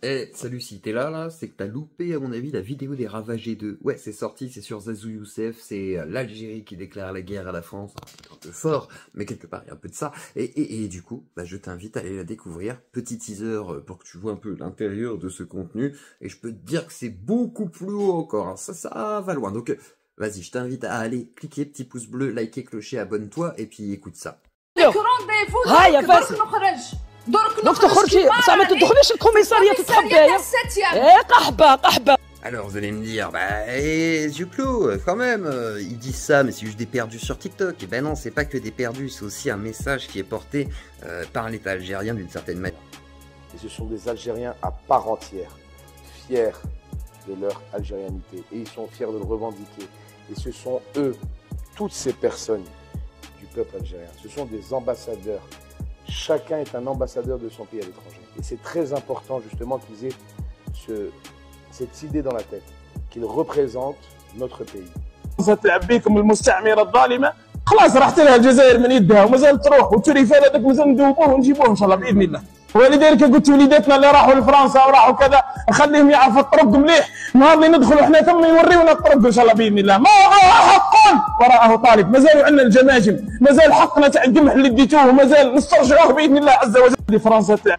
Eh, salut, si t'es là, c'est que t'as loupé, à mon avis, la vidéo des Ravagés 2. Ouais, c'est sorti, c'est sur Zazu Youssef, c'est l'Algérie qui déclare la guerre à la France. C'est un peu fort, mais quelque part, il y a un peu de ça. Et du coup, bah, je t'invite à aller la découvrir. Petit teaser pour que tu vois un peu l'intérieur de ce contenu. Et je peux te dire que c'est beaucoup plus haut encore, hein. Ça va loin. Donc, vas-y, je t'invite à aller cliquer, petit pouce bleu, liker, clocher, abonne-toi, et puis écoute ça. هاي يا فاسد دوك تخرجي بصح ما تدخليش الكوميساريه تتخبايا ايه قحبه Alors vous allez me dire, bah, yeux clos, quand même, ils disent ça, mais c'est juste des perdus sur TikTok. Et ben non, c'est pas que des perdus, c'est aussi un message qui est porté par l'État algérien d'une certaine manière. Et ce sont des Algériens à part entière, fiers de leur algérianité, et ils sont fiers de le revendiquer. Et ce sont eux, toutes ces personnes du peuple algérien, ce sont des ambassadeurs. Chacun est un ambassadeur de son pays à l'étranger. Et c'est très important justement qu'ils aient cette idée dans la tête, qu'ils représentent notre pays. تلعب بكم المستعمره الظالمه خلاص راحت لها الجزائر من يدها ومازال تروح والتليفون هذاك مازال ندوبوه ونجيبوه ان شاء الله باذن الله. ولذلك قلت وليداتنا اللي راحوا لفرنسا وراحوا كذا نخليهم يعرفوا الطرق مليح، نهار اللي ندخلوا احنا ثم يوريونا الطرق ان شاء الله باذن الله. ما حق وراءه طالب، مازالوا عندنا الجماجم، مازال حقنا تاع القمح اللي ديتوه ومازال نسترجعوه باذن الله عز وجل. فرنسا تلعب.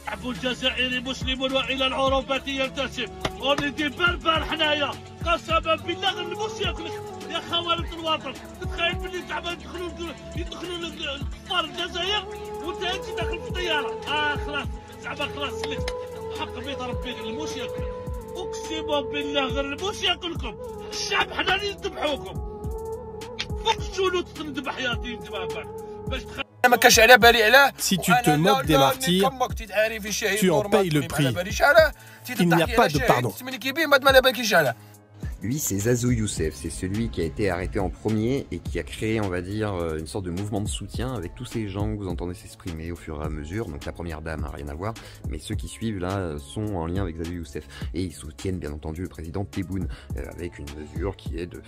الشعب الجزائري مسلم والى العروبه ينتسب، ونيتي بربر حنايا قسما بالله غير الموس ياكلك يا خوالة الوطن. تتخيل بلي تعبان يدخلوا لكفار الجزائر وانت انت داخل في الطياره. خلاص زعما خلاص لك حق بيض ربي غير الموس ياكلك، اقسم بالله غير الموس ياكلكم. الشعب حنا اللي نذبحوكم فوق الجنود تنذبح يا دين تبابا باش Si tu te moques des martyrs, tu en payes le prix. Il n'y a pas de pardon. Lui, c'est Zazu Youssef, c'est celui qui a été arrêté en premier et qui a créé, on va dire, une sorte de mouvement de soutien avec tous ces gens que vous entendez s'exprimer au fur et à mesure. Donc la première dame n'a rien à voir, mais ceux qui suivent là sont en lien avec Zazu Youssef. Et ils soutiennent bien entendu le président Tebboune, avec une mesure qui est de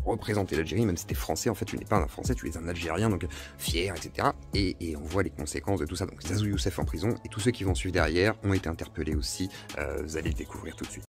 représenter l'Algérie, même si t'es français, en fait tu n'es pas un français, tu es un Algérien, donc fier, etc. Et on voit les conséquences de tout ça. Donc Zazu Youssef en prison, et tous ceux qui vont suivre derrière ont été interpellés aussi, vous allez le découvrir tout de suite.